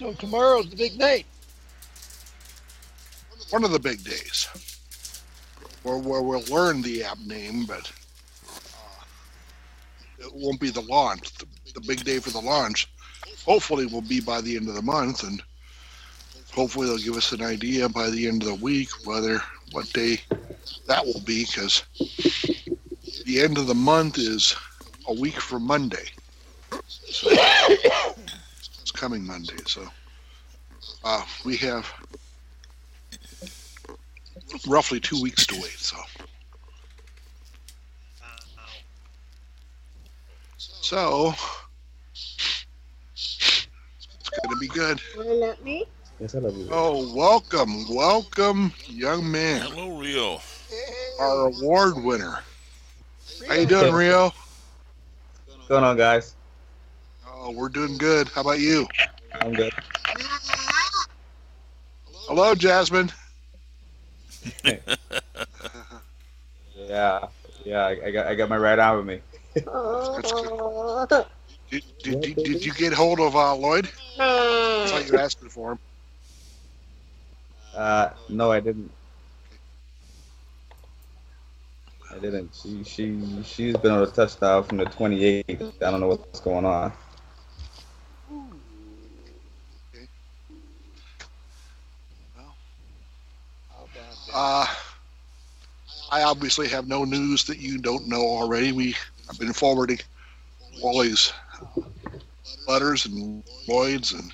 So tomorrow's the big night. One of the big days where we'll learn the app name, but it won't be the launch. The big day for the launch hopefully will be by the end of the month, and hopefully they'll give us an idea by the end of the week what day that will be, because the end of the month is a week from Monday. So it's coming Monday. So we have roughly 2 weeks to wait. So it's going to be good. Let me. Yes, I love you. Oh, welcome, young man. Hello, Rio. Our award winner. How you doing, Rio? What's going on, guys? Oh, we're doing good. How about you? I'm good. Hello, Jasmine. Yeah, I got my right arm with me. That's good. Did you get hold of Lloyd? I thought you were asking for him. No, I didn't. She's been on a touchdown from the 28th. I don't know what's going on. Okay. I obviously have no news that you don't know already. I've been forwarding Wally's letters and Lloyd's, and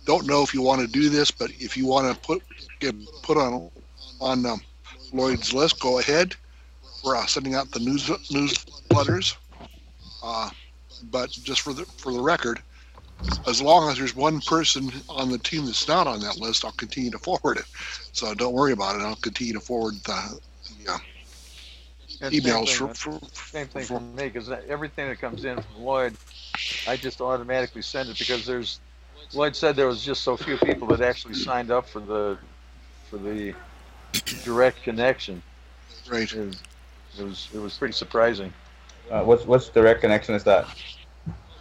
don't know if you want to do this, but if you want to get put on Lloyd's list, go ahead. We're sending out the newsletters, but just for the record, as long as there's one person on the team that's not on that list, I'll continue to forward it. So don't worry about it. I'll continue to forward the emails. Same thing for me, because everything that comes in from Lloyd, I just automatically send it, because Lloyd said there was just so few people that actually signed up for the direct connection. Right. It was pretty surprising. What's direct connection is that?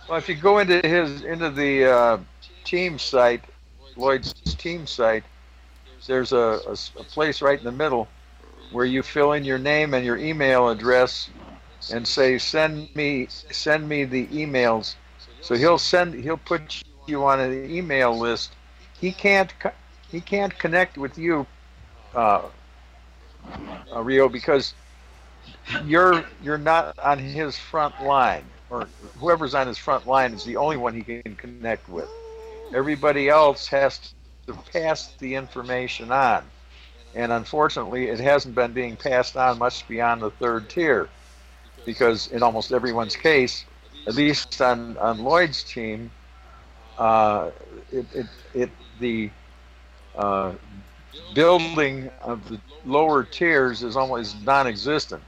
Well, if you go into the team site, Lloyd's team site, there's a place right in the middle where you fill in your name and your email address and say send me the emails. So he'll put you on an email list. He can't connect with you, Rio, because you're not on his front line, or whoever's on his front line is the only one he can connect with. Everybody else has to pass the information on, and unfortunately it hasn't been being passed on much beyond the third tier, because in almost everyone's case, at least on Lloyd's team, the building of the lower tiers is almost non-existent.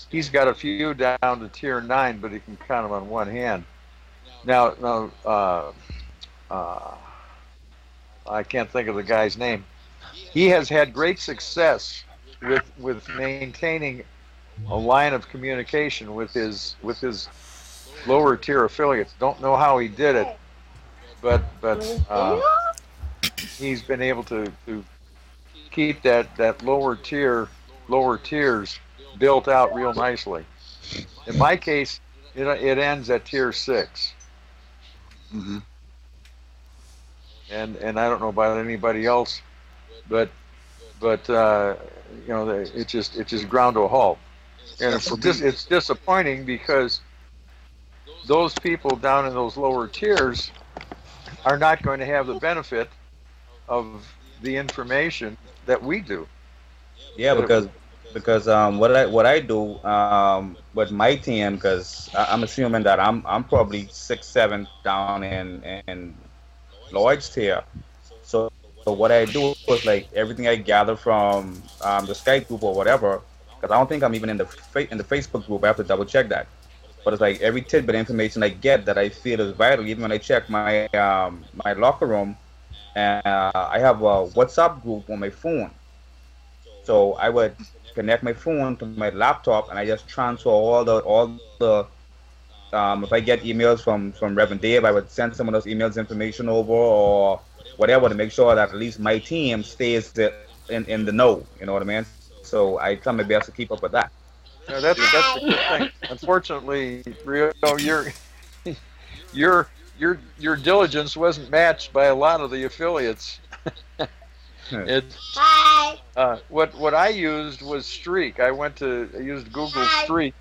He's got a few down to tier 9, but he can count them on one hand. Now, I can't think of the guy's name. He has had great success with maintaining a line of communication with his lower tier affiliates. Don't know how he did it, but he's been able to keep that lower tiers built out real nicely. In my case, it ends at tier 6. Mm-hmm. And I don't know about anybody else, but it just ground to a halt. And it's disappointing, because those people down in those lower tiers are not going to have the benefit of the information that we do. Yeah, because what I do with my team, because I'm assuming that I'm probably 6, 7 down in Lloyd's tier. So what I do is, like, everything I gather from the Skype group or whatever, because I don't think I'm even in the Facebook group. I have to double check that. But it's like every tidbit of information I get that I feel is vital. Even when I check my my locker room, and I have a WhatsApp group on my phone. So I would connect my phone to my laptop, and I just transfer all the if I get emails from Reverend Dave, I would send some of those emails information over or whatever to make sure that at least my team stays in the know. You know what I mean? So I try my best to keep up with that. Yeah, that's the good thing. Unfortunately, Rio, your diligence wasn't matched by a lot of the affiliates. It's what I used was Streak. I used Google Streak,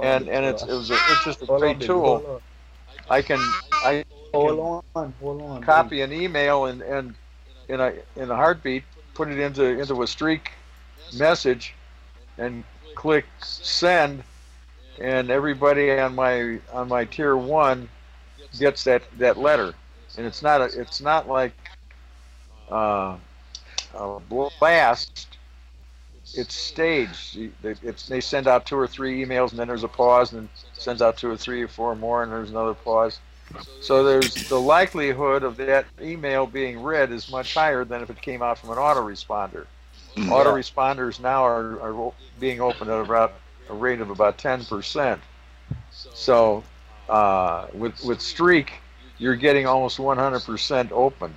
and it's just a Hold on, great baby. tool. Hold on. I can Hold on, baby. copy an email and in a heartbeat put it into a Streak message and click send, and everybody on my tier one gets that letter, and it's not like uh, a blast. It's staged. They send out two or three emails, and then there's a pause, and then sends out two or three or four more, and there's another pause. So there's the likelihood of that email being read is much higher than if it came out from an autoresponder. Yeah. Autoresponders now are being opened at about a rate of about 10%. So with Streak, you're getting almost 100% open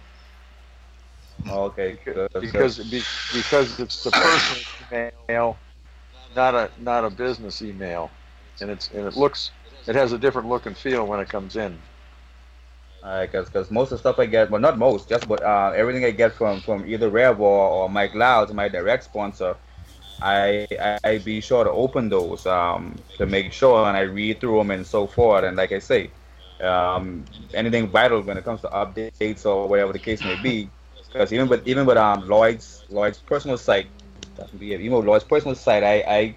Okay. Good. because it's the personal email, not a business email, and it has a different look and feel when it comes in. Alright, because most of the stuff I get, well, not most, just but everything I get from either Rev or Mike Lyles, my direct sponsor, I be sure to open those to make sure, and I read through them and so forth. And like I say, anything vital when it comes to updates or whatever the case may be. Because even with Lloyd's personal site, even with Lloyd's personal site, yes,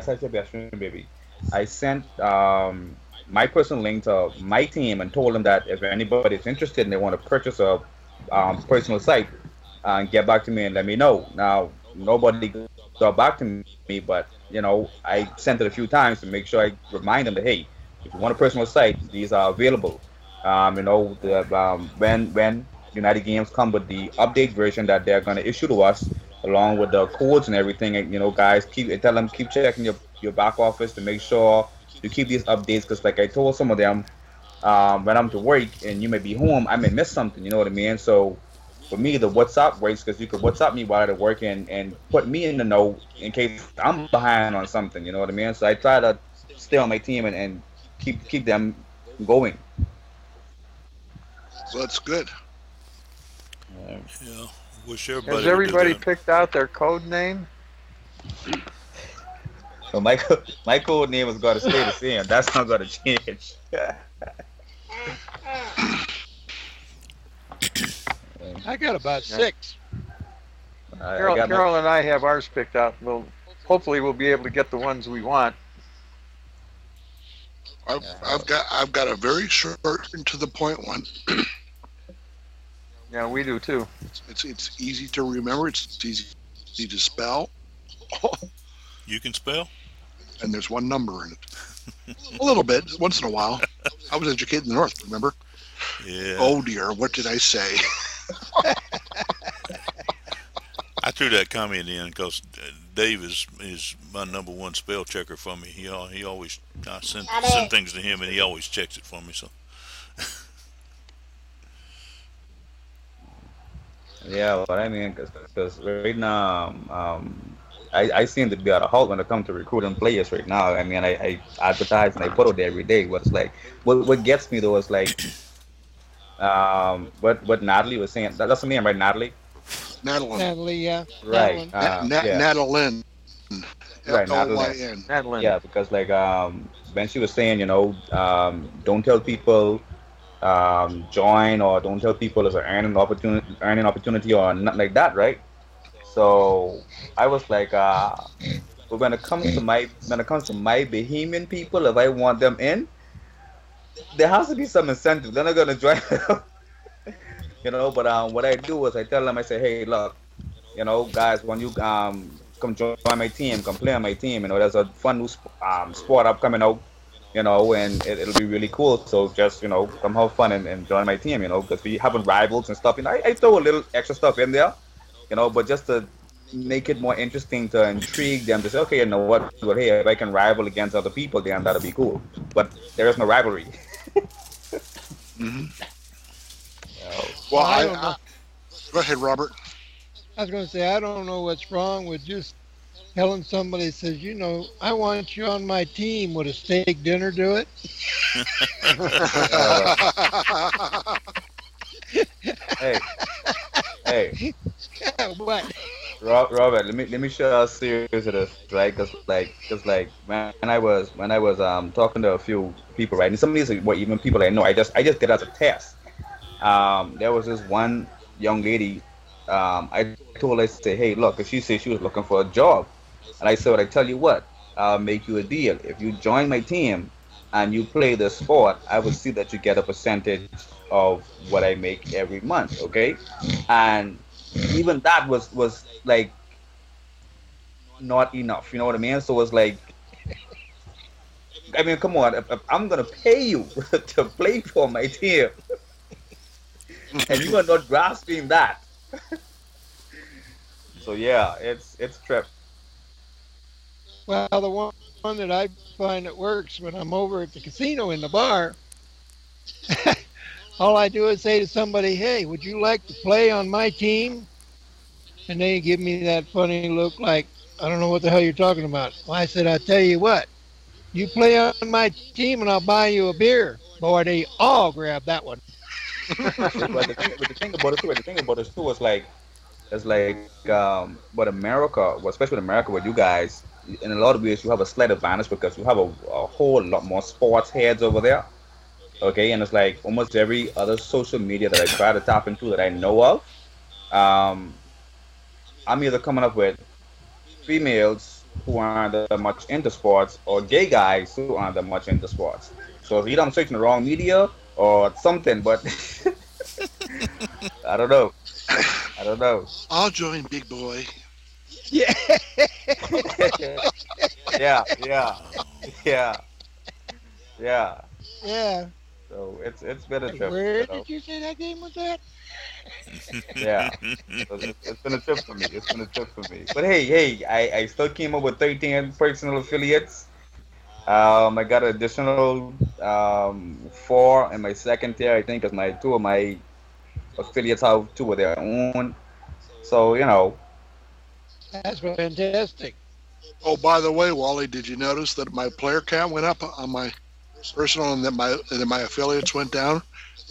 I said best friend, baby. I sent my personal link to my team and told them that if anybody's interested and they want to purchase a personal site, get back to me and let me know. Now, nobody got back to me, but I sent it a few times to make sure I remind them that hey, if you want a personal site, these are available. When United Games come with the update version that they're going to issue to us, along with the codes and everything, and guys, tell them keep checking your back office to make sure you keep these updates. Because like I told some of them, when I'm to work and you may be home, I may miss something. You know what I mean? So for me, the WhatsApp works because you could WhatsApp me while at work and put me in the know in case I'm behind on something. You know what I mean? So I try to stay on my team and keep them going. So that's good. Yeah. Wish Has everybody would do everybody that. picked out their code name? So my code name is going to stay the same. That's not going to change. I got about six. I got my, Carol and I have ours picked out. Hopefully we'll be able to get the ones we want. I've got a very short and to the point one. Yeah, we do too. It's easy to remember. It's easy to spell, You can spell? and there's one number in it. A little bit, once in a while. I was educated in the North, remember? Yeah. Oh dear, what did I say? I threw that comment in because Dave is my number one spell checker for me. He always I send things to him and he always checks it for me. So yeah, what I mean, because right now, I seem to be at a halt when it comes to recruiting players right now. I mean, I advertise and I put it there every day. But it's like, what gets me though is like, what Natalie was saying. That's the name, right, Natalie? Natalie. Natalie, yeah. Right. Yeah. Natalie. Right, Natalie. Lyn. Madeline. Yeah, because like when she was saying, don't tell people join or don't tell people there's an earning opportunity or nothing like that, right? So I was like, but when it comes to my Bahamian people, if I want them in, there has to be some incentive. They're not gonna join, But what I do is I tell them, I say, hey, look, guys, when you come join my team, come play on my team, there's a fun new sport up coming out, and it'll be really cool. So just, come have fun and join my team, because we having rivals and stuff. I throw a little extra stuff in there, but just to make it more interesting to intrigue them to say, okay, you know what? Well, hey, if I can rival against other people, then that'll be cool. But there is no rivalry. Mm-hmm. No. Well, I don't know. go ahead, Robert. I was going to say, I don't know what's wrong with just telling somebody says, I want you on my team. Would a steak dinner do it? Uh, hey, hey, What? Robert, let me show how serious it is, right? Cause like when I was talking to a few people, right, and some of these were even people I know. I just did as a test. There was this one young lady. I told her, I said, hey, look, 'cause she said she was looking for a job, and I said, I tell you what, I'll make you a deal. If you join my team and you play the sport, I will see that you get a percentage of what I make every month. Okay, and even that was like not enough. You know what I mean? So it's like, I mean, come on, if I'm gonna pay you to play for my team, and you are not grasping that. So yeah, it's a trip. Well, the one that I find that works when I'm over at the casino in the bar, all I do is say to somebody, hey, would you like to play on my team? And they give me that funny look like, I don't know what the hell you're talking about. Well, I said, I tell you what, you play on my team and I'll buy you a beer. Boy, they all grab that one. But the thing about it too is like, but America, well, especially in America, where you guys, in a lot of ways, you have a slight advantage because you have a whole lot more sports heads over there. Okay, and it's like almost every other social media that I try to tap into that I know of, um, I'm either coming up with females who aren't that much into sports or gay guys who aren't that much into sports. So either I'm searching the wrong media or something, but I don't know. I don't know. I'll join, big boy. Yeah. Yeah, yeah, yeah, yeah. Yeah. So it's been a trip, Where did you say that game was at? Yeah. So it's been a trip for me. It's been a trip for me. But hey, I still came up with 13 personal affiliates. I got an additional four in my second tier, I think, because my two of my affiliates have two of their own. So That's fantastic. Oh, by the way, Wally, did you notice that my player count went up on my personal and that my affiliates went down?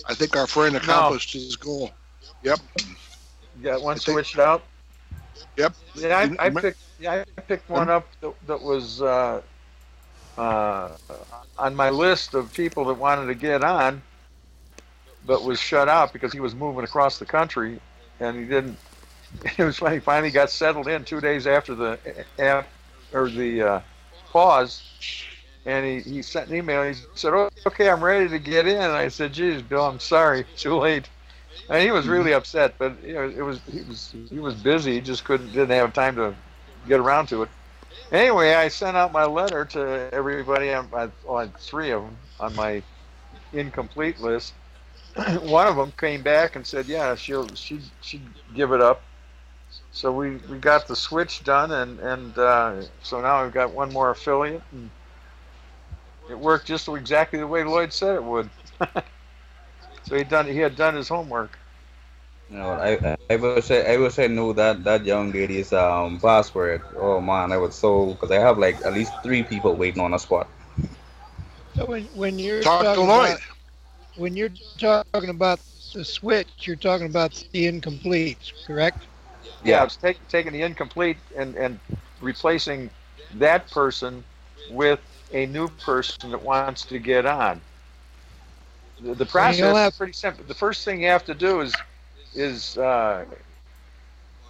I think our friend No, accomplished his goal. Yep. you got one I think. switched out. Yep. Yeah, You, I picked one up that was uh, on my list of people that wanted to get on, but was shut out because he was moving across the country, and he didn't. It was funny. He finally got settled in 2 days after the pause, and he sent an email. And he said, "Oh, okay, I'm ready to get in." And I said, "Geez, Bill, I'm sorry, too late." And he was really upset, but he was busy. He just didn't have time to get around to it. Anyway, I sent out my letter to everybody on three of them on my incomplete list. One of them came back and said, "Yeah, she'd give it up." So we got the switch done, and so now we've got one more affiliate, and it worked just exactly the way Lloyd said it would. So he had done his homework. I wish I knew that young lady's password. Oh man, I was so because I have like at least three people waiting on a spot. So when you're talk to talking Lloyd. about when you're talking about the switch, you're talking about the incompletes, correct? Yeah, Yeah. it's taking the incomplete and replacing that person with a new person that wants to get on. The So you'll process is have pretty simple. The first thing you have to do is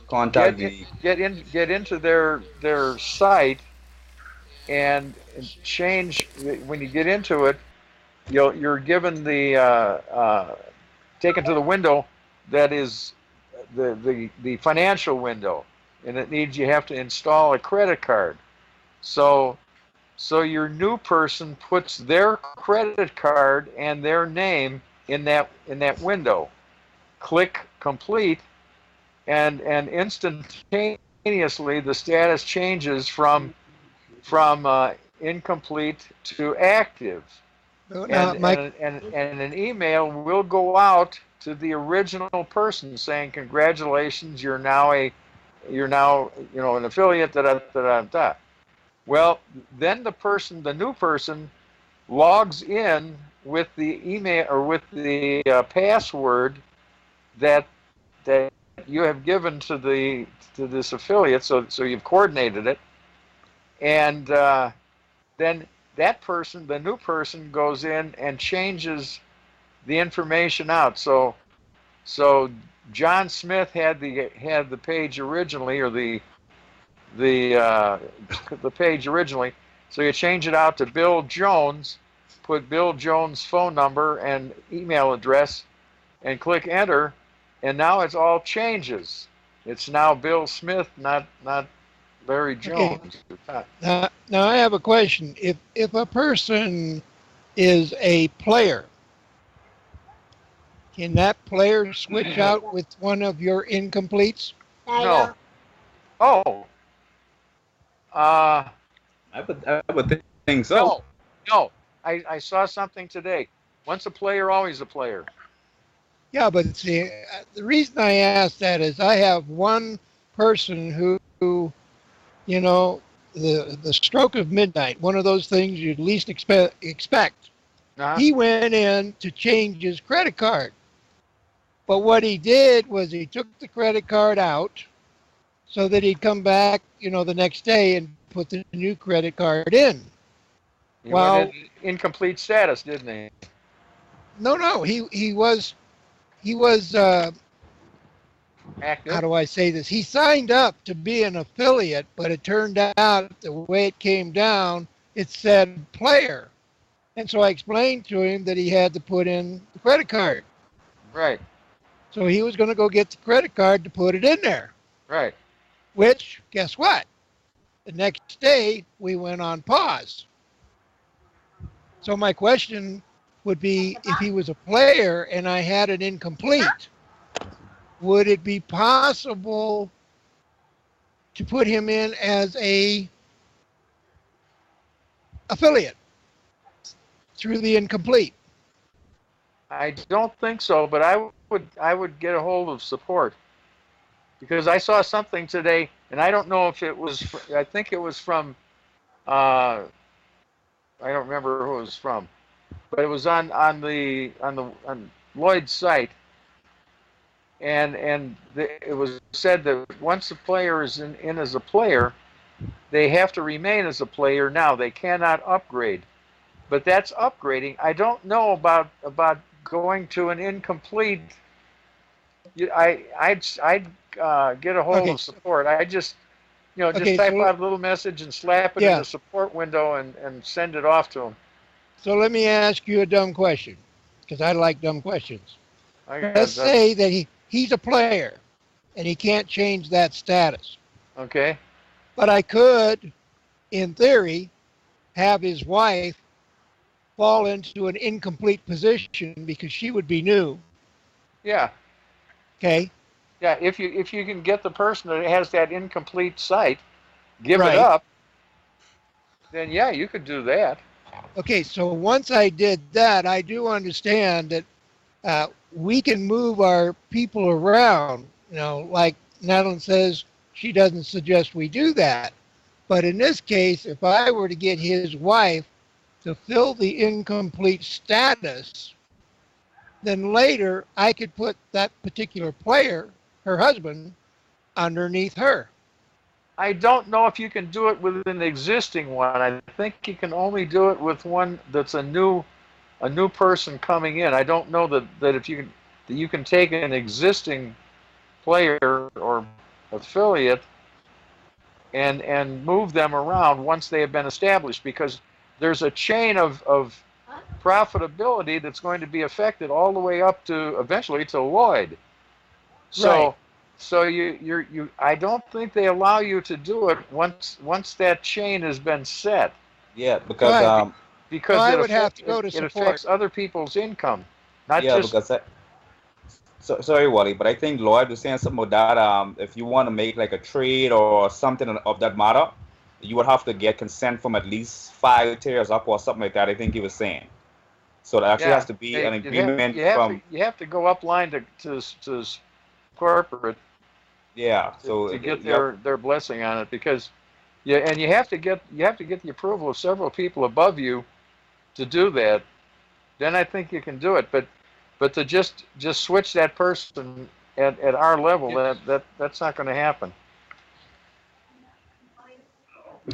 Contact the get into their site and change when you get into it. You're given taken to the window that is the financial window, and you have to install a credit card. So your new person puts their credit card and their name in that window. Click complete, and instantaneously instantaneously the status changes from incomplete to active. Now, Mike, And an email will go out to the original person saying, congratulations, you're now an affiliate, da da da da da. Well, then the new person logs in with the email or with the password that you have given to this affiliate. So you've coordinated it, and then that person, the new person, goes in and changes the information out. So John Smith had the page originally, or the page originally. So you change it out to Bill Jones, put Bill Jones' phone number and email address, and click enter, and now it's all changes. It's now Bill Smith, not Larry Jones. Okay. Now I have a question. If a person is a player, can that player switch out with one of your incompletes? No. Oh. I would think so. No. I saw something today. Once a player, always a player. Yeah, but see, the reason I asked that is I have one person who you know, the stroke of midnight, one of those things you'd least expect. Uh-huh. He went in to change his credit card. But what he did was he took the credit card out so that he'd come back, the next day and put the new credit card in. He went in incomplete status, didn't he? No, he was active. How do I say this? He signed up to be an affiliate, but it turned out the way it came down, it said player. And so I explained to him that he had to put in the credit card. Right. So he was going to go get the credit card to put it in there. Right. Which, guess what? The next day, we went on pause. So my question would be, if he was a player and I had an incomplete, would it be possible to put him in as a affiliate through the incomplete? I don't think so, but I would get a hold of support, because I saw something today, and I don't know if it was. I think it was from. I don't remember who it was from, but it was on Lloyd's site, and it was said that once a player is in as a player, they have to remain as a player. Now they cannot upgrade, but that's upgrading. I don't know about going to an incomplete. I'd get a hold of support. I just type out a little message and slap it in the support window and send it off to them. So let me ask you a dumb question, because I like dumb questions. Let's say that he's a player and he can't change that status. Okay. But I could, in theory, have his wife fall into an incomplete position because she would be new. Yeah. Okay. Yeah, if you can get the person that has that incomplete site, give it up, then yeah, you could do that. Okay, so once I did that, I do understand that we can move our people around. Like Madeline says, she doesn't suggest we do that. But in this case, if I were to get his wife to fill the incomplete status, then later I could put that particular player, her husband, underneath her. I don't know if you can do it with an existing one. I think you can only do it with one that's a new person coming in. I don't know that if you can take an existing player or affiliate and move them around once they have been established, because there's a chain of profitability that's going to be affected all the way up to eventually to Lloyd. So you I don't think they allow you to do it once that chain has been set. Yeah, because I would have to go to support. It affects other people's income, not just. Because So sorry, Wally, but I think Lloyd was saying something about that. If you want to make like a trade or something of that matter, you would have to get consent from at least 5 tiers up or something like that. I think he was saying. So it actually has Yeah, to be an you have agreement you have to from, you have to go up line to corporate yeah. So to get yep. their blessing on it because yeah, and you have to get the approval of several people above you to do that. Then I think you can do it. But to just switch that person at our level, that's not going to happen.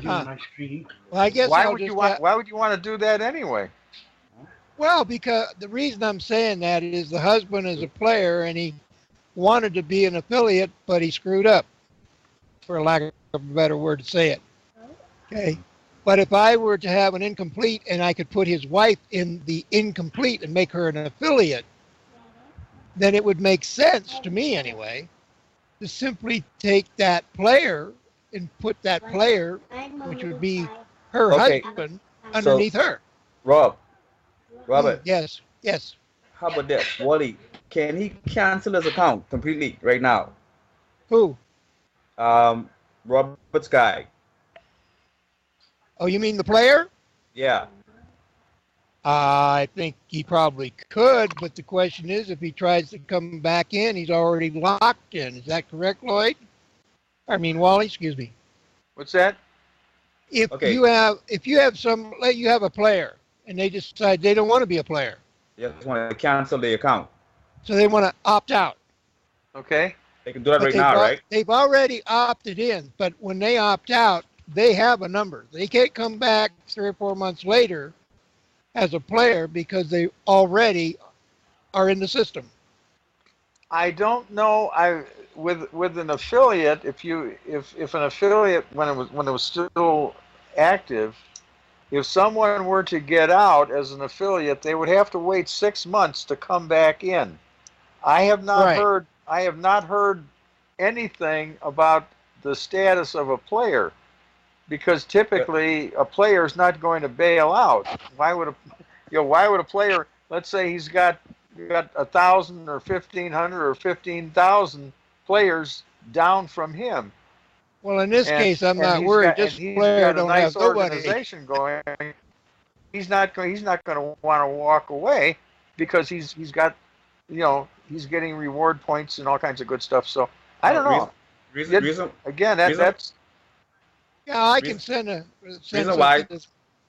Huh. Well, I guess Why I'll would you just want Why would you want to do that anyway? well, because the reason I'm saying that is the husband is a player and he wanted to be an affiliate, but he screwed up, for lack of a better word to say it. Okay. But if I were to have an incomplete and I could put his wife in the incomplete and make her an affiliate, then it would make sense to me anyway to simply take that player and put that player, which would be her Okay. husband, So underneath her. Rob, Robert, Yes, yes. how about this? Wally, can he cancel his account completely right now? Who? Robert's guy. Oh, you mean the player? Yeah. I think he probably could, but the question is if he tries to come back in, he's already locked in. Is that correct, Lloyd? I mean, Wally, excuse me. What's that? If Okay. you have you have a player and they decide they don't want to be a player, You just want to cancel the account. so they want to opt out. Okay. They can do that But right now, right? they've already opted in, but when they opt out, they have a number. They can't come back 3 or 4 months later as a player because they already are in the system. I don't know. I with an affiliate, if an affiliate when it was still active, if someone were to get out as an affiliate, they would have to wait 6 months to come back in. I have not Right. heard. I have not heard anything about the status of a player because typically a player is not going to bail out. Why would a player? Let's say he's got 1,000 or 1,500 or 15,000 players down from him. Well, in this And case, I'm and not he's worried. got and This he's player got a don't nice have nobody. organization going. He's not going to want to walk away because he's got he's getting reward points and all kinds of good stuff. So I don't know. Again, reason, that's Yeah, I reason, can send reason why. something.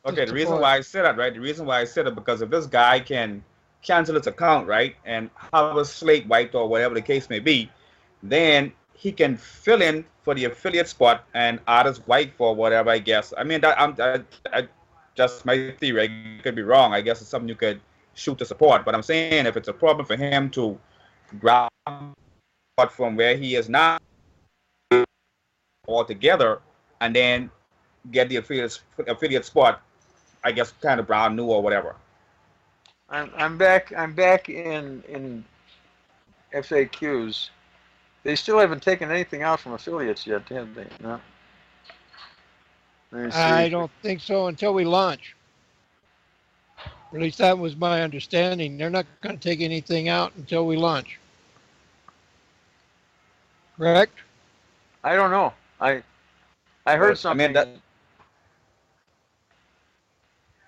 Okay, the reason why I said that, right? The reason why I said it because if this guy can cancel his account, right, and have a slate wiped or whatever the case may be, then he can fill in for the affiliate spot and add his wife or whatever. I guess. I mean, I just my theory. I could be wrong. I guess it's something you could shoot to support. But I'm saying if it's a problem for him to grab from where he is now altogether, and then get the affiliate spot, I guess, kind of brand new or whatever. I'm back in FAQs. They still haven't taken anything out from affiliates yet, have they? No. Let me see. I don't think so until we launch. Or at least that was my understanding. They're not going to take anything out until we launch. Correct? I don't know. I heard something.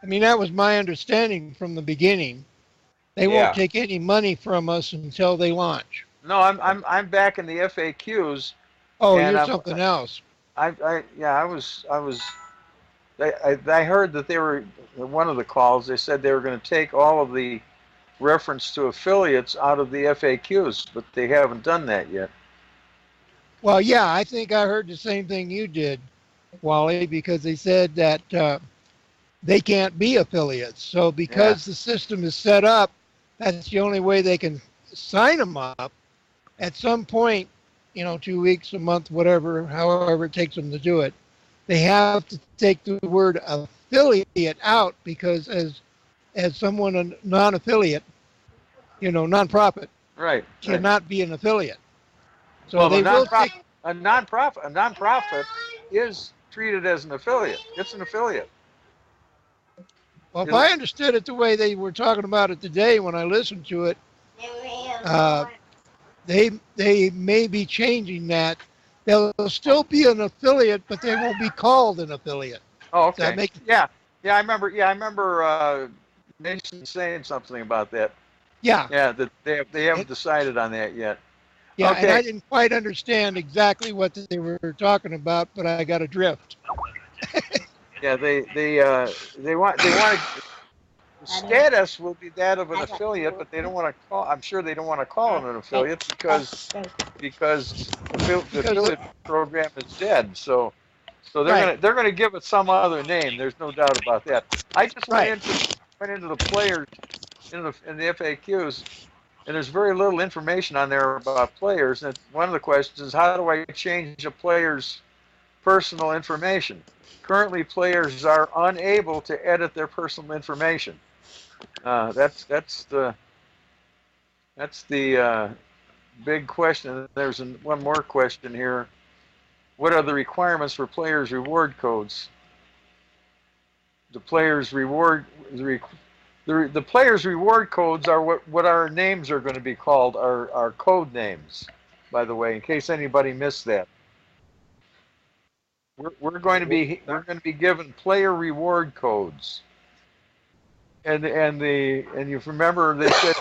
I mean, that was my understanding from the beginning. They won't take any money from us until they launch. No, I'm back in the FAQs. Oh, you're something else. I heard that they were one of the calls. They said they were going to take all of the reference to affiliates out of the FAQs, but they haven't done that yet. Well, yeah, I think I heard the same thing you did, Wally, because they said that they can't be affiliates. So because the system is set up, that's the only way they can sign them up. At some point, 2 weeks, a month, whatever, however it takes them to do it, they have to take the word affiliate out because as someone, a non-affiliate, nonprofit, right, cannot be an affiliate. So well, they will a nonprofit is treated as an affiliate. It's an affiliate. Well, if I understood it the way they were talking about it today when I listened to it, they may be changing that. They'll still be an affiliate, but they won't be called an affiliate. Oh, Does that okay. make Yeah, yeah. I remember. Yeah, I remember. Nation saying something about that. yeah. Yeah, that they haven't It, decided on that yet. yeah, and I Okay. didn't quite understand exactly what they were talking about, but I got a drift. Yeah, they want status will be that of an affiliate, but they don't want to call. I'm sure they don't want to call it an affiliate because the Because affiliate program is dead. So right, they're gonna give it some other name. There's no doubt about that. I just right, went into the players in the FAQs, and there's very little information on there about players. And one of the questions is, how do I change a player's personal information? Currently, players are unable to edit their personal information. That's the big question. There's one more question here. What are the requirements for players' reward codes? The players' reward the players' reward codes are what our names are going to be called. Our code names, by the way, in case anybody missed that. We're going to be given player reward codes. And you remember they said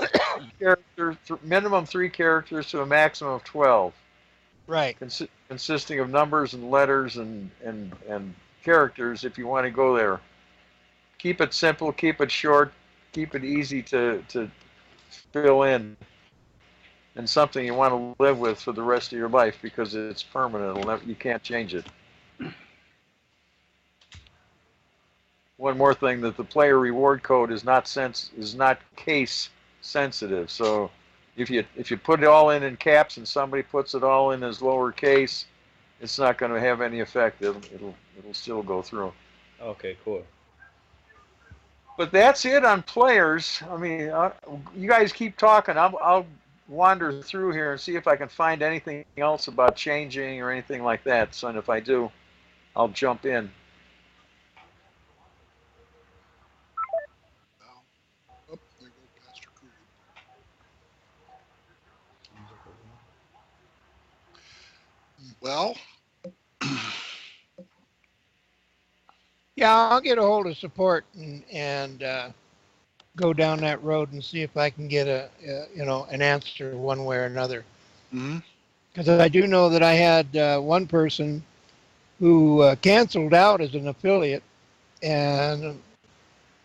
characters, minimum 3 characters to a maximum of 12, right. consisting of numbers and letters and characters. If you want to go there, keep it simple, keep it short, keep it easy to fill in, and something you want to live with for the rest of your life because it's permanent. You can't change it. One more thing, that the player reward code is not case sensitive. So if you put it all in caps and somebody puts it all in as lowercase, it's not going to have any effect. It'll still go through. Okay, cool. But that's it on players. I mean, you guys keep talking. I'll wander through here and see if I can find anything else about changing or anything like that. So, and if I do, I'll jump in. Oh, there you go, Pastor Coogan. Well, Yeah, I'll get a hold of support and go down that road and see if I can get an answer one way or another. mm-hmm. Because I do know that I had one person who canceled out as an affiliate, and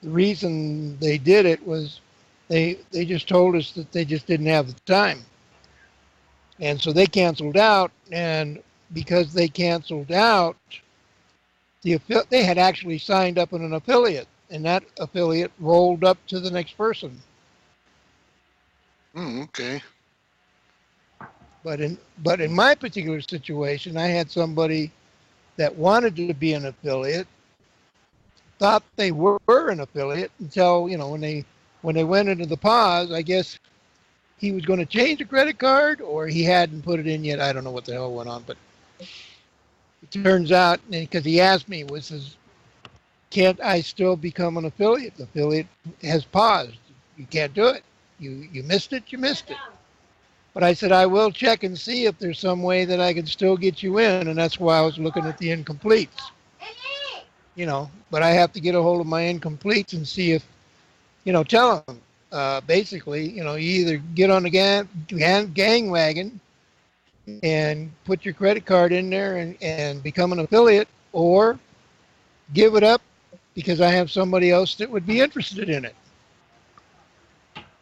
the reason they did it was they just told us that they just didn't have the time, and so they canceled out. And because they canceled out, they had actually signed up in an affiliate, and that affiliate rolled up to the next person. Okay. But in my particular situation, I had somebody that wanted to be an affiliate, thought they were an affiliate until when they went into the pause. I guess he was going to change a credit card, or he hadn't put it in yet. I don't know what the hell went on, but it turns out, because he asked me, can't I still become an affiliate? The affiliate has paused. You can't do it. You missed it. You missed it. But I said, I will check and see if there's some way that I can still get you in. And that's why I was looking at the incompletes. But I have to get a hold of my incompletes and see if, tell them, basically, you either get on the gang wagon and put your credit card in there and become an affiliate, or give it up because I have somebody else that would be interested in it,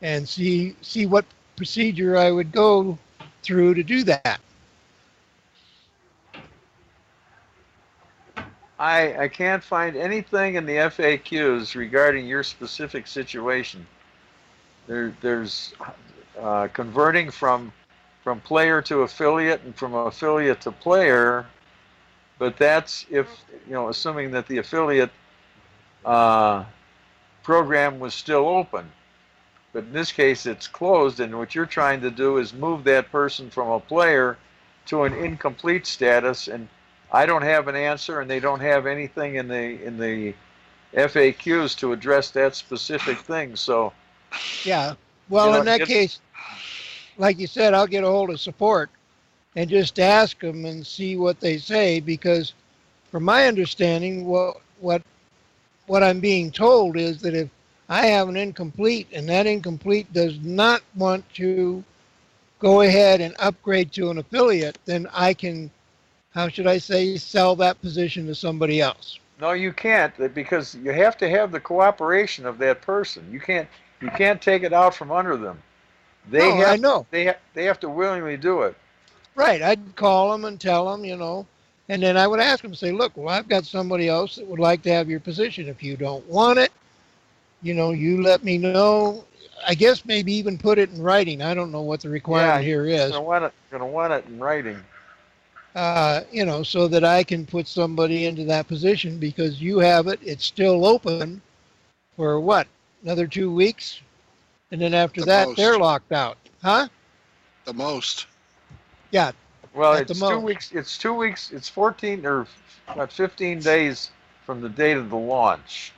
and see what procedure I would go through to do that. I can't find anything in the FAQs regarding your specific situation. There's converting from player to affiliate and from affiliate to player, but that's if, assuming that the affiliate program was still open. But in this case, it's closed, and what you're trying to do is move that person from a player to an incomplete status, and I don't have an answer, and they don't have anything in the FAQs to address that specific thing. So, yeah, well, in that case, like you said, I'll get a hold of support and just ask them and see what they say, because from my understanding, what I'm being told is that if I have an incomplete and that incomplete does not want to go ahead and upgrade to an affiliate, then I can, how should I say, sell that position to somebody else. No, you can't, because you have to have the cooperation of that person. You can't take it out from under them. No, I know. They have to willingly do it. Right. I'd call them and tell them, and then I would ask them, say, look, well, I've got somebody else that would like to have your position. If you don't want it, you let me know. I guess maybe even put it in writing. I don't know what the requirement here is. Going to want it in writing. So that I can put somebody into that position, because you have it. It's still open for what? Another 2 weeks? And then after that, they're locked out. Huh? The most. Yeah. Well, it's 2 weeks. It's 2 weeks. It's 14 or 15 days from the date of the launch.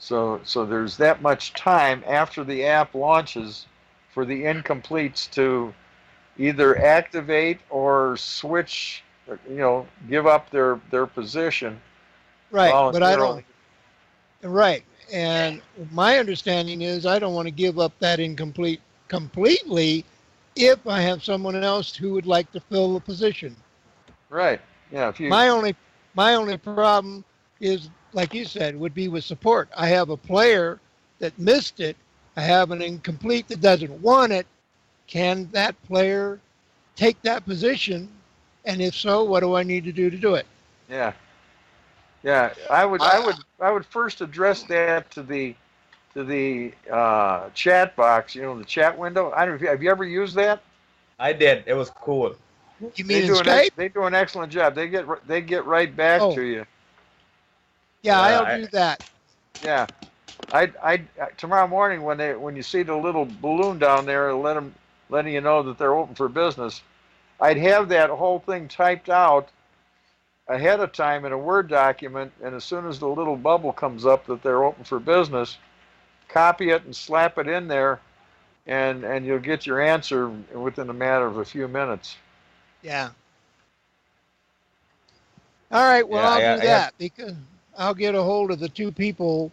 So there's that much time after the app launches for the incompletes to either activate or switch, give up their position. Right, but I don't. Right, and my understanding is I don't want to give up that incomplete completely if I have someone else who would like to fill the position. Right. Yeah. My only problem is, like you said, would be with support. I have a player that missed it. I have an incomplete that doesn't want it. Can that player take that position? And if so, what do I need to do it? Yeah. Yeah. I would first address that to the chat box, the chat window. I don't know, have you ever used that? I did. It was cool. You mean in Skype? They do an excellent job. They get right back to you. Yeah, I'll do that. Yeah. I tomorrow morning when you see the little balloon down there letting you know that they're open for business, I'd have that whole thing typed out ahead of time in a Word document, and as soon as the little bubble comes up that they're open for business, copy it and slap it in there, and you'll get your answer within a matter of a few minutes. Yeah. All right, well, I'll do that because I'll get a hold of the two people.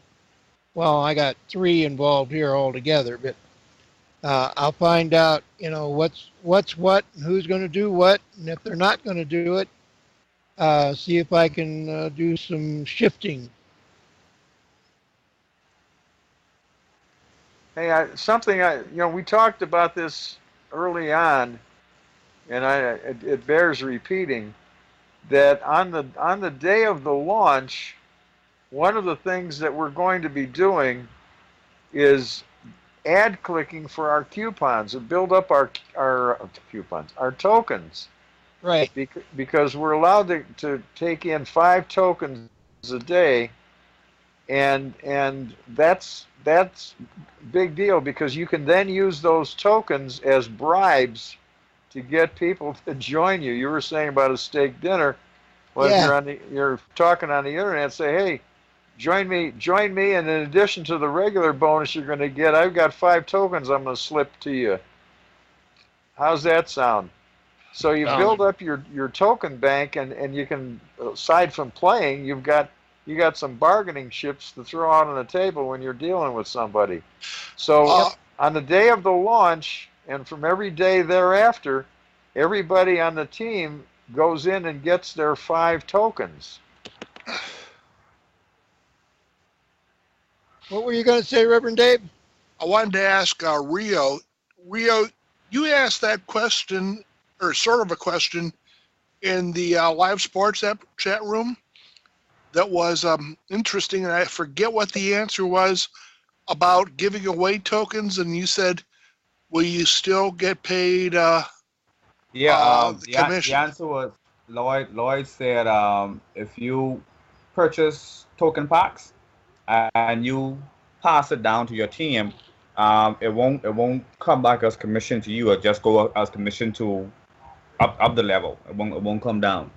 Well, I got three involved here altogether, but I'll find out, what's what and who's going to do what, and if they're not going to do it, see if I can do some shifting. Hey, we talked about this early on, and it bears repeating that on the day of the launch, one of the things that we're going to be doing is ad clicking for our coupons and build up our coupons, our tokens. Right. Because we're allowed to take in 5 tokens a day, and that's big deal, because you can then use those tokens as bribes to get people to join you. You were saying about a steak dinner. Well, yeah. If you're talking on the internet, say, hey, join me, and in addition to the regular bonus you're going to get, I've got 5 tokens I'm going to slip to you. How's that sound? So you build up your token bank, and you can, aside from playing, you got some bargaining chips to throw out on the table when you're dealing with somebody. So on the day of the launch, and from every day thereafter, everybody on the team goes in and gets their 5 tokens. What were you going to say, Reverend Dave? I wanted to ask Rio. Rio, you asked that question, or sort of a question, in the live sports app chat room that was interesting, and I forget what the answer was about giving away tokens, and you said, will you still get paid the commission? The answer was, Lloyd said, if you purchase token packs and you pass it down to your team, it won't come back as commission to you. It'll just go as commission to up the level. It won't come down.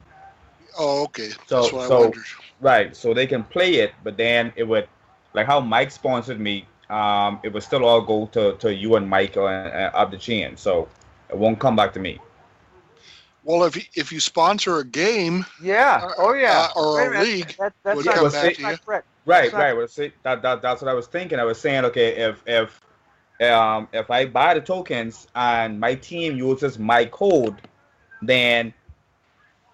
Oh, okay. That's what I wondered. Right. So they can play it, but then it would, like how Mike sponsored me. it will still all go to you and Mike up the chain. So it won't come back to me. Well, if you sponsor a game, Yeah. Oh yeah. or Wait a a minute. league, That's would not, come well, back see, to not you. correct. right, That's not right. Well, see, that's what I was thinking. I was saying, okay, if I buy the tokens and my team uses my code, then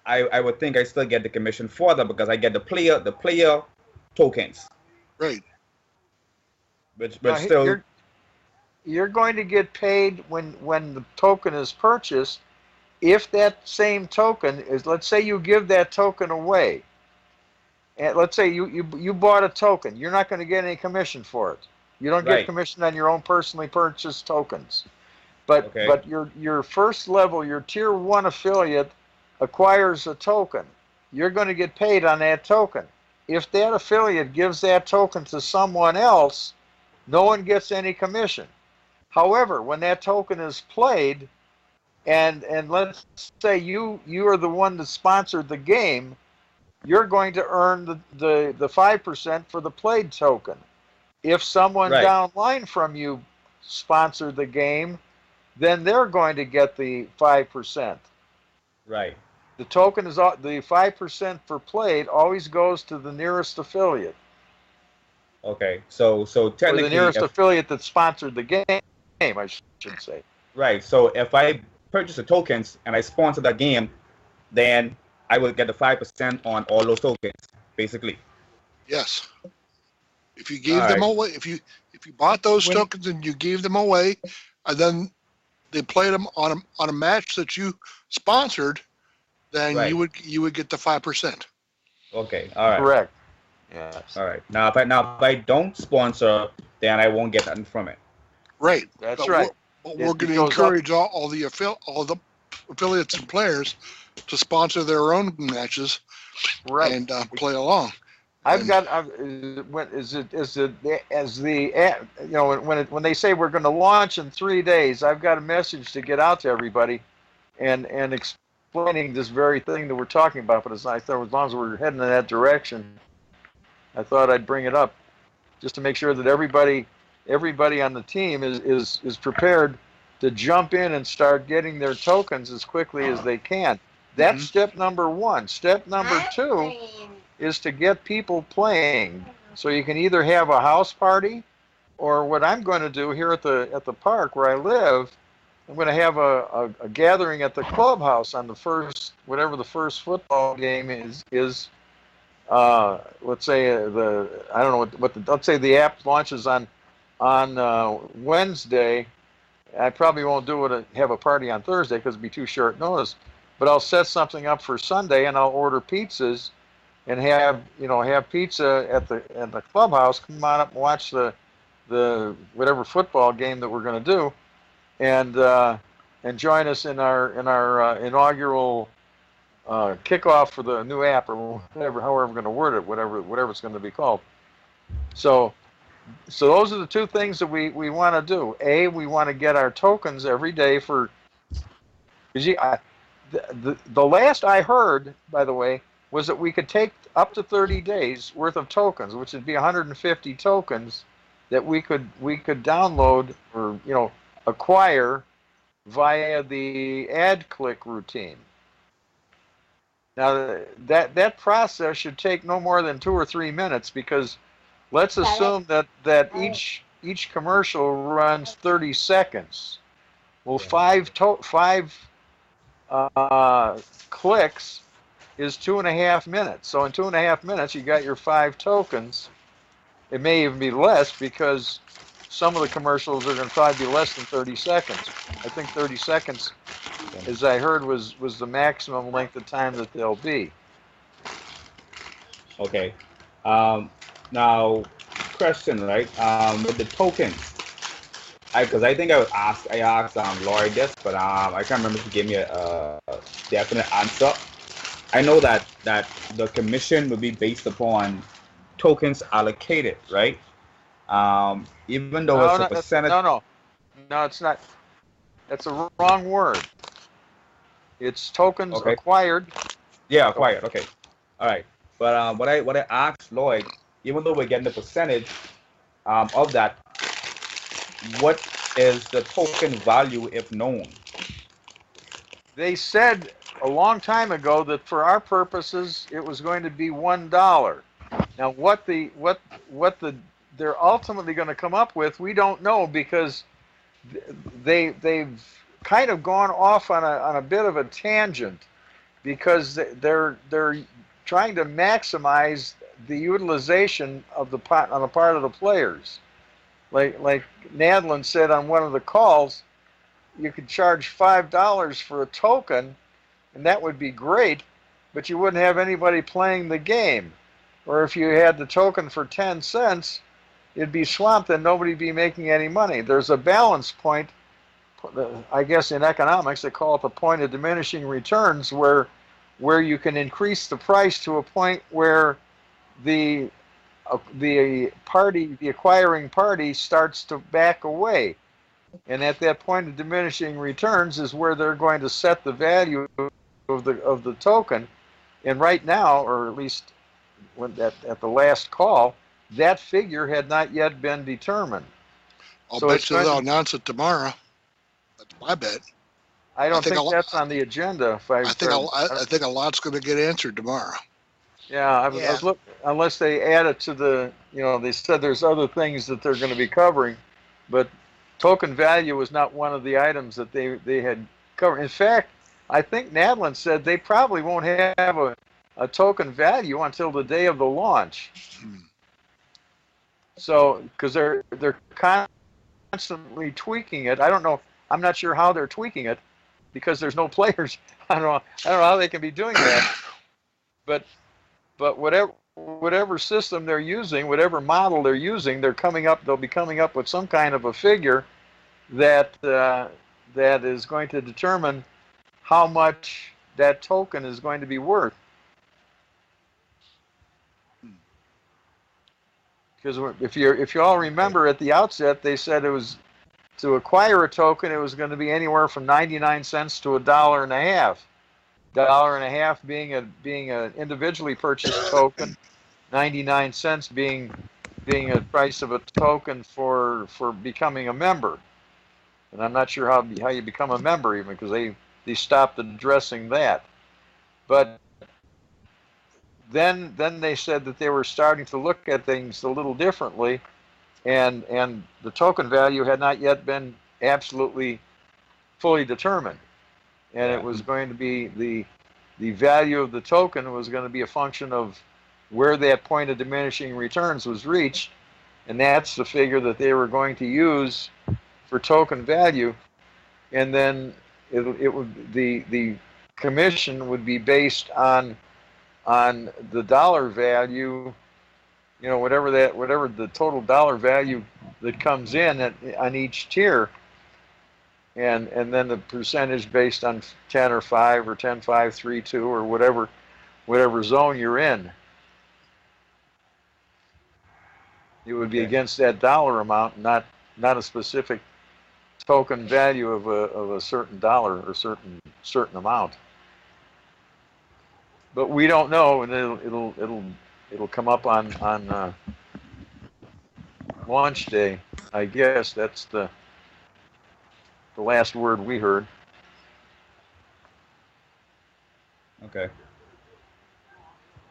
I would think I still get the commission for that because I get the player tokens, Right. which no, still you're going to get paid when the token is purchased. If that same token is, let's say you give that token away, and let's say you bought a token, you're not going to get any commission for it. You don't get right. commission on your own personally purchased tokens. But Okay, your first level, your tier 1 affiliate acquires a token. You're going to get paid on that token. If that affiliate gives that token to someone else, no one gets any commission. However, when that token is played, and let's say you are the one that sponsored the game, you're going to earn the 5% for the played token. If someone right, downline from you sponsored the game, then they're going to get the 5%. right. The token is the 5% for played always goes to the nearest affiliate, Okay, so or the technically, nearest if affiliate that sponsored the game, I should say. right, so if I purchase the tokens and I sponsor that game, then I will get the 5% on all those tokens, basically. Yes. If you All gave them right, away, if you bought those When tokens and you gave them away, and then they played them on a match that you sponsored, then right. you would get the 5%. Okay, all right, Correct. Yes, all right. Now if I don't sponsor, then I won't get nothing from it. Right. that's But right. we're It going to goes up. encourage all the affiliates and players to sponsor their own matches Right. and play along. I've And got. When is it? Is it as the when they say we're going to launch in 3 days? I've got a message to get out to everybody, and explaining this very thing that we're talking about. But as I thought, as long as we're heading in that direction, I thought I'd bring it up just to make sure that everybody on the team is prepared to jump in and start getting their tokens as quickly as they can. That's step number 1. Step number 2 is to get people playing. So you can either have a house party, or what I'm going to do here at the park where I live, I'm going to have a gathering at the clubhouse on the first, whatever the first football game is. Let's say I don't know let's say the app launches on Wednesday. I probably won't have a party on Thursday because it'd be too short notice. But I'll set something up for Sunday, and I'll order pizzas and have pizza at the clubhouse. Come on up and watch the whatever football game that we're going to do, and join us in our inaugural kickoff for the new app, or whatever, however we're going to word it, whatever it's going to be called. So those are the 2 things that we want to do. We want to get our tokens every day for. The last I heard, by the way, was that we could take up to 30 days worth of tokens, which would be 150 tokens that we could download or acquire via the ad click routine. Now that process should take no more than 2 or 3 minutes, because let's assume that each commercial runs 30 seconds. Well, 5 clicks is 2.5 minutes. So in 2.5 minutes, you got your 5 tokens. It may even be less, because some of the commercials are going to probably be less than 30 seconds. I think 30 seconds, as I heard, was the maximum length of time that they'll be. Okay. Now, question, right? With the tokens, because I think I asked Lori this, but I can't remember if she gave me a definite answer. I know that the commission will be based upon tokens allocated, right? Even though it's a percentage. No, it's not. That's a wrong word. It's tokens acquired. Yeah, acquired. Okay, all right. But what I asked Lloyd, even though we're getting a percentage of that, what is the token value if known? They said a long time ago that for our purposes it was going to be $1. Now what they're ultimately going to come up with, we don't know, because they've kind of gone off on a bit of a tangent, because they're trying to maximize the utilization of the pot on the part of the players. Like Nadlin said on one of the calls, you could charge $5 for a token, and that would be great, but you wouldn't have anybody playing the game. Or if you had the token for 10 cents, it'd be swamped and nobody'd be making any money. There's a balance point, I guess in economics they call it the point of diminishing returns, where you can increase the price to a point where the acquiring party starts to back away. And at that point of diminishing returns is where they're going to set the value of the token. And right now, or at least at the last call, that figure had not yet been determined. I'll bet you they'll announce it tomorrow. That's my bet. I don't think that's on the agenda. I think a lot's going to get answered tomorrow. Yeah, I was unless they add it to the, they said there's other things that they're going to be covering, but token value was not one of the items that they had covered. In fact, I think Nadlin said they probably won't have a token value until the day of the launch. So, because they're constantly tweaking it. I don't know. I'm not sure how they're tweaking it, because there's no players. I don't know how they can be doing that. But whatever system they're using, whatever model they're using, they'll be coming up with some kind of a figure that is going to determine how much that token is going to be worth. Because if you all remember, at the outset they said it was, to acquire a token, it was going to be anywhere from 99 cents to $1.50. $1.50 being an individually purchased token, 99 cents being a price of a token for becoming a member. And I'm not sure how you become a member, even, because they stopped addressing that. But then they said that they were starting to look at things a little differently, and the token value had not yet been absolutely fully determined. And it was going to be the value of the token was going to be a function of where that point of diminishing returns was reached, and that's the figure that they were going to use for token value. And then the commission would be based on the dollar value, whatever the total dollar value that comes in on each tier. And then the percentage based on 10 or 5 or 10, 5, 3, 2, or whatever zone you're in. It would be against that dollar amount, not a specific token value of a certain dollar or certain amount. But we don't know, and it'll come up on launch day. I guess that's the last word we heard. Okay.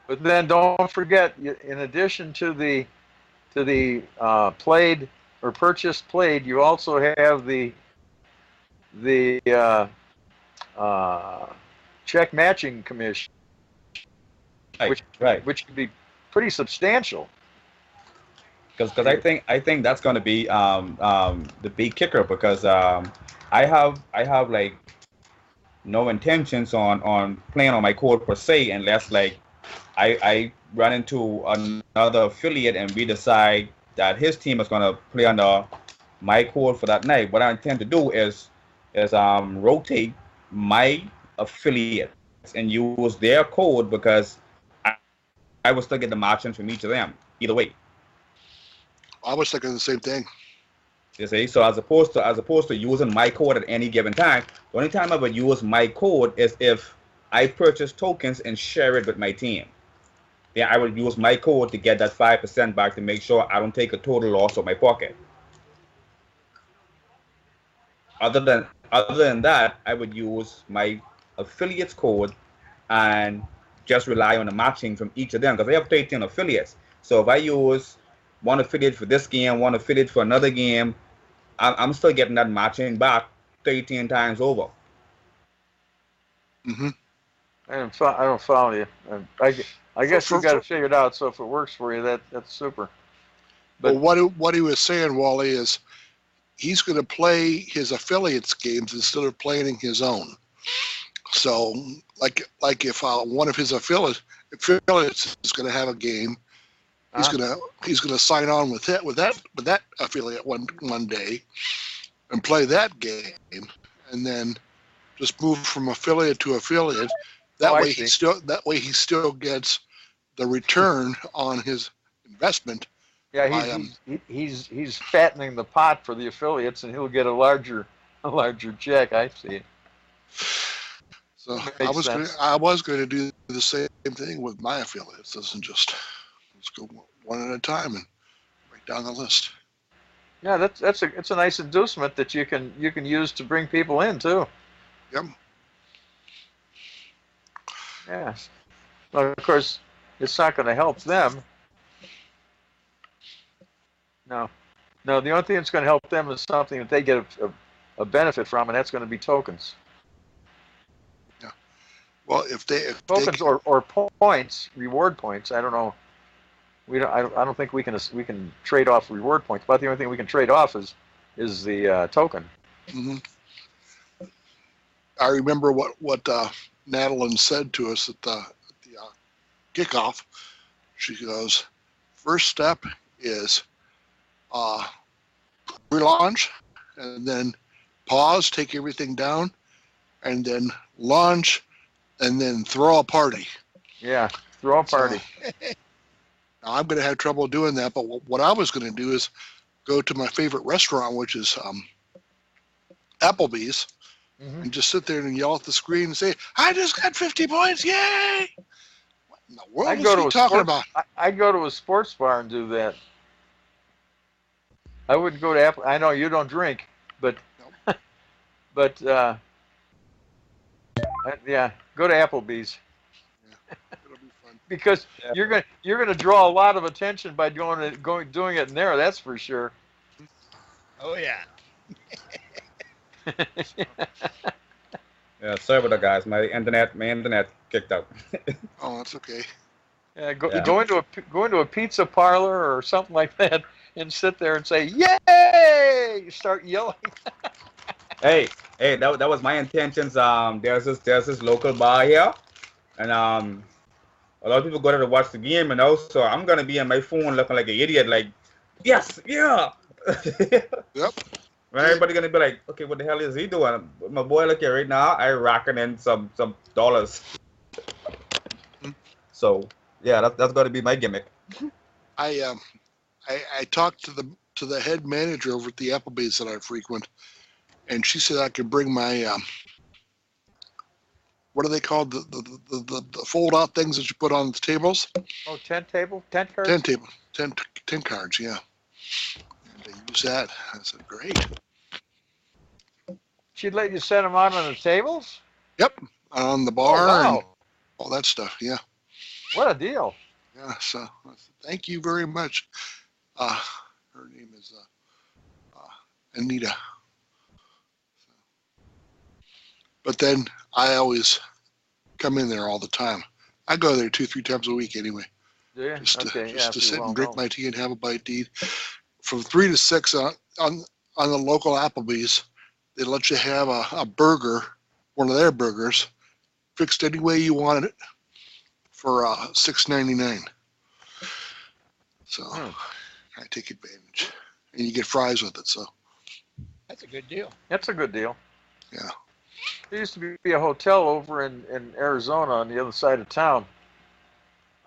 But then don't forget, in addition to the played or purchased played, you also have the check matching commission, which could be pretty substantial. Because I think that's going to be the big kicker, because I have like no intentions on playing on my code per se, unless like I run into another affiliate and we decide that his team is going to play under my code for that night. What I intend to do is rotate my affiliates and use their code, because I will still get the margins from each of them either way. I was thinking the same thing. You see, so as opposed to using my code at any given time, the only time I would use my code is if I purchase tokens and share it with my team. Then I would use my code to get that 5% back to make sure I don't take a total loss of my pocket. Other than that, I would use my affiliates code and just rely on the matching from each of them because I have 13 affiliates. So if I use one affiliate for this game, one affiliate for another game, I'm still getting that matching back 13 times over. Mm-hmm. I don't follow you. I guess you got it figured out. So if it works for you, that's super. But what he was saying, Wally, is he's going to play his affiliates games instead of playing his own. So, like if one of his affiliates is going to have a game, he's gonna sign on with that affiliate one day, and play that game, and then just move from affiliate to affiliate. That way he still gets the return on his investment. Yeah, he's fattening the pot for the affiliates, and he'll get a larger check. I see. So I was going to do the same thing with my affiliates. Let's go one at a time and write down the list. Yeah, it's a nice inducement that you can use to bring people in too. Yep. Yeah. Well, of course, it's not going to help them. No. The only thing that's going to help them is something that they get a benefit from, and that's going to be tokens. Yeah. Well, if tokens or points, reward points. I don't know. I don't think we can trade off reward points. But the only thing we can trade off is the token. Mm-hmm. I remember what Madeline said to us at the kickoff. She goes, first step is relaunch, and then pause, take everything down, and then launch, and then throw a party. Yeah, throw a party. So, now I'm going to have trouble doing that, but what I was going to do is go to my favorite restaurant, which is Applebee's, and just sit there and yell at the screen and say, I just got 50 points, yay! What in the world is he talking about? I'd go to a sports bar and do that. I wouldn't go to Apple. I know you don't drink, but nope. but yeah, go to Applebee's. Yeah, it'll be fun. Because you're gonna draw a lot of attention by doing it in there. That's for sure. Oh yeah. Yeah, sorry about that, guys. My internet kicked out. Oh, that's okay. Yeah, go into a pizza parlor or something like that, and sit there and say, "Yay!" Start yelling. Hey, that was my intentions. There's this local bar here, and a lot of people go there to watch the game, and also I'm gonna be on my phone looking like an idiot, like, yes, yeah. Yep. When everybody gonna be like, okay, what the hell is he doing? My boy, look here right now, I racking in some dollars. So yeah, that's gonna be my gimmick. I talked to the head manager over at the Applebee's that I frequent, and she said I could bring my what are they called, the fold out things that you put on the tables? Oh, tent cards. Tent cards, yeah. And they use that. I said, great. She'd let you set them out on the tables? Yep, on the bar wow. and all that stuff, yeah. What a deal. Yeah, so I said, thank you very much. Her name is Anita. So. But then I always come in there all the time. I go there 2-3 times a week anyway. Yeah, just to sit and drink my tea and have a bite to eat. From 3 to 6 on the local Applebee's, they let you have a burger, one of their burgers, fixed any way you wanted it, for $6.99. So I take advantage, and you get fries with it. So that's a good deal. That's a good deal. Yeah. There used to be a hotel over in Arizona on the other side of town.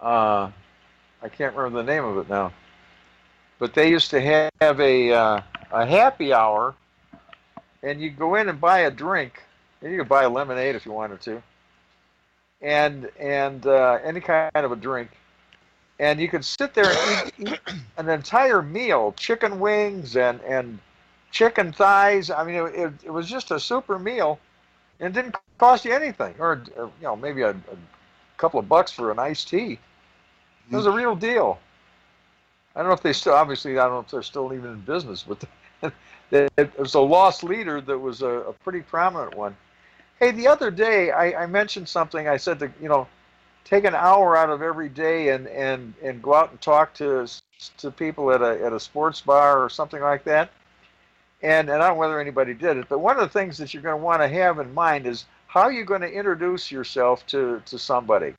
I can't remember the name of it now, but they used to have a happy hour, and you go in and buy a drink, and you could buy a lemonade if you wanted to, and any kind of a drink, and you could sit there and eat an entire meal, chicken wings and chicken thighs. I mean, it was just a super meal, and it didn't cost you anything, or maybe a couple of bucks for an iced tea. It was a real deal. I don't know if they still, obviously, I don't know if they're still even in business, but it was a lost leader that was a pretty prominent one. Hey, the other day I mentioned something. I said take an hour out of every day and go out and talk to people at a sports bar or something like that. And I don't know whether anybody did it, but one of the things that you're going to want to have in mind is how you're going to introduce yourself to somebody.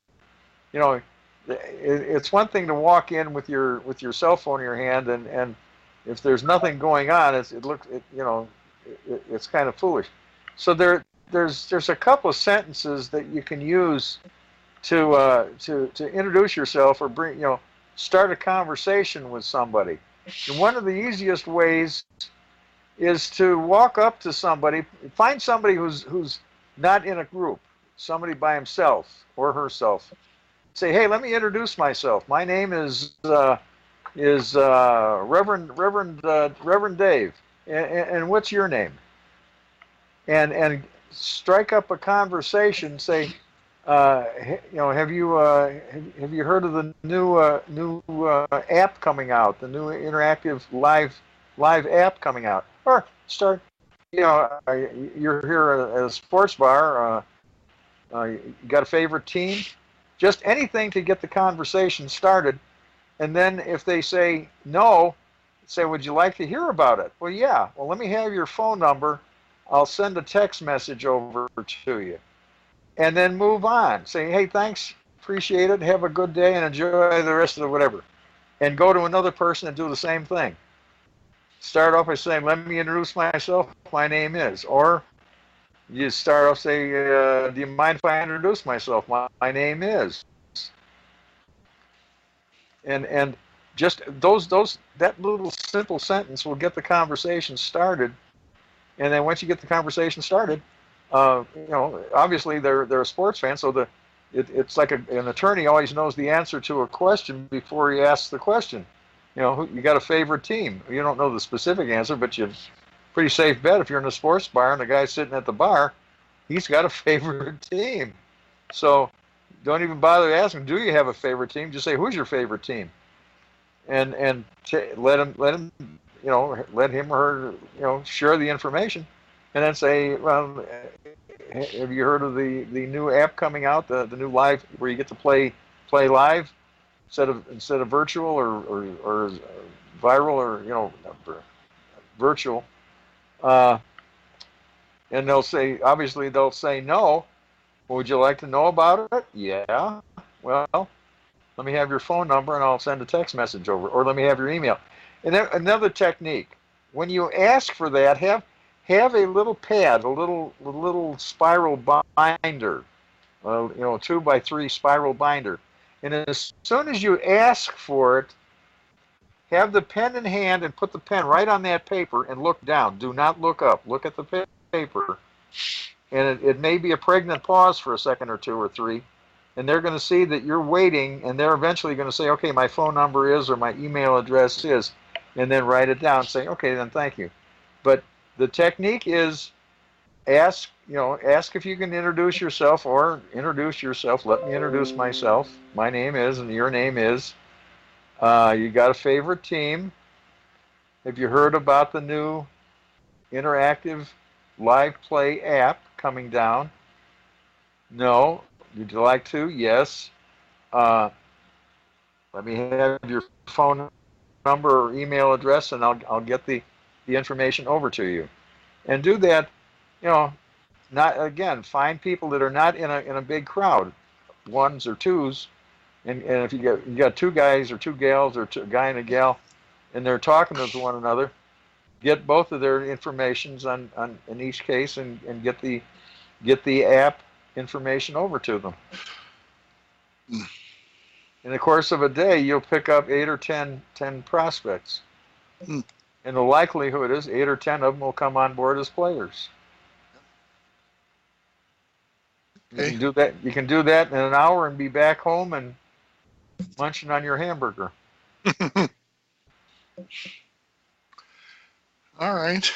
It's one thing to walk in with your cell phone in your hand, and if there's nothing going on, it's kind of foolish. So there's a couple of sentences that you can use to introduce yourself or start a conversation with somebody. And one of the easiest ways is to walk up to somebody, find somebody who's not in a group, somebody by himself or herself. Say, hey, let me introduce myself. My name is Reverend Dave, and what's your name? And strike up a conversation. Say, have you heard of the new app coming out? The new interactive live app coming out? Or start, you're here at a sports bar. You got a favorite team? Just anything to get the conversation started. And then if they say no, say, would you like to hear about it? Well, yeah. Well, let me have your phone number. I'll send a text message over to you. And then move on. Say, hey, thanks. Appreciate it. Have a good day and enjoy the rest of the whatever. And go to another person and do the same thing. Start off by saying, let me introduce myself. My name is. Or you start off, say, do you mind if I introduce myself? My name is. And just that little simple sentence will get the conversation started. And then once you get the conversation started, obviously they're a sports fan, so it's like an attorney always knows the answer to a question before he asks the question. You got a favorite team. You don't know the specific answer, but you pretty safe bet if you're in a sports bar and the guy's sitting at the bar, he's got a favorite team. So don't even bother asking, do you have a favorite team? Just say, who's your favorite team? And let him or her share the information, and then say, well, have you heard of the new app coming out, the new live, where you get to play live instead of virtual or viral or virtual. And they'll say no. Well, would you like to know about it? Yeah. Well, let me have your phone number and I'll send a text message over, or let me have your email. And then another technique, when you ask for that, have a little pad, a little spiral binder, 2x3 spiral binder. And as soon as you ask for it, have the pen in hand and put the pen right on that paper and look down. Do not look up. Look at the paper. And it may be a pregnant pause for a second or two or three. And they're going to see that you're waiting, and they're eventually going to say, okay, my phone number is, or my email address is, and then write it down. Say, okay, then thank you. But the technique is ask if you can introduce yourself, or introduce yourself. Let me introduce myself. My name is, and your name is. You got a favorite team? Have you heard about the new interactive live play app coming down? No. Would you like to? Yes. Let me have your phone number or email address, and I'll get the information over to you. And do that, find people that are not in a big crowd, ones or twos. And if you got two guys or two gals, or a guy and a gal, and they're talking to one another, get both of their informations on in each case, and get the app information over to them. In the course of a day, you'll pick up 8 or 10 prospects, and the likelihood is 8 or 10 of them will come on board as players. You can do that in an hour and be back home and munching on your hamburger. All right.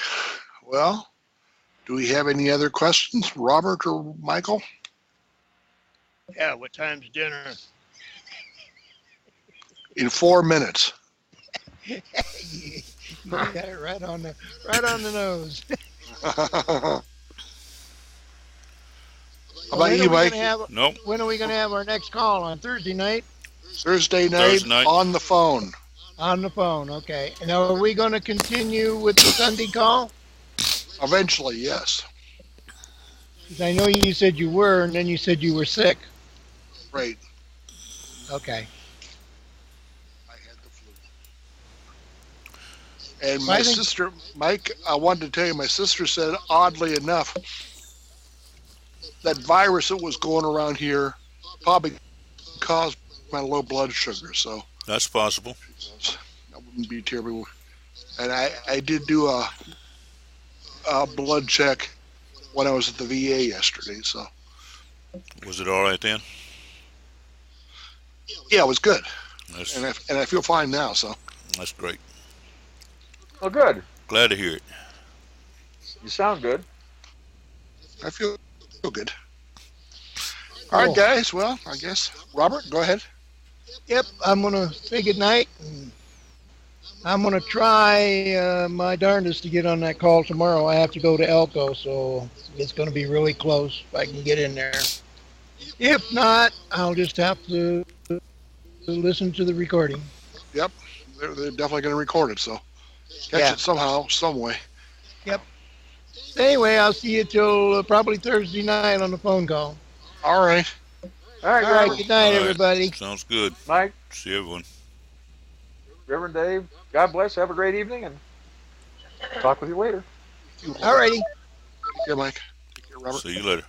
Well, do we have any other questions, Robert or Michael? Yeah, what time's dinner? In 4 minutes. you got it right on the nose. How Well, about you, Mike? Nope. When are we going to have our next call? On Thursday night? Thursday night, Thursday night. on the phone. On the phone, okay. And are we going to continue with the Sunday call? Eventually, yes. 'Cause I know you said you were, and then you said you were sick. Right. Okay. I had the flu. And Well, my I think- sister, Mike, I wanted to tell you, my sister said, oddly enough, that virus that was going around here probably caused my low blood sugar. So That's possible. that wouldn't be terrible. And I did do a blood check when I was at the VA yesterday. So Was it all right then? yeah, it was good, That's and I feel fine now. So that's great. Well, good. Glad to hear it. You sound good. I feel good. All right, guys. Well, I guess Robert, go ahead. Yep, I'm going to say goodnight. I'm going to try my darndest to get on that call tomorrow. I have to go to Elko, so it's going to be really close if I can get in there. If not, I'll just have to listen to the recording. Yep, they're definitely going to record it. So catch Yeah. it somehow, some way. Anyway, I'll see you till probably Thursday night on the phone call. All right. All right, All right, Reverend good night, All right. everybody. Sounds good. Mike, See everyone. Reverend Dave, God bless. Have a great evening, and talk with you later. All righty. Take care, Mike. Take care, Robert. See you later.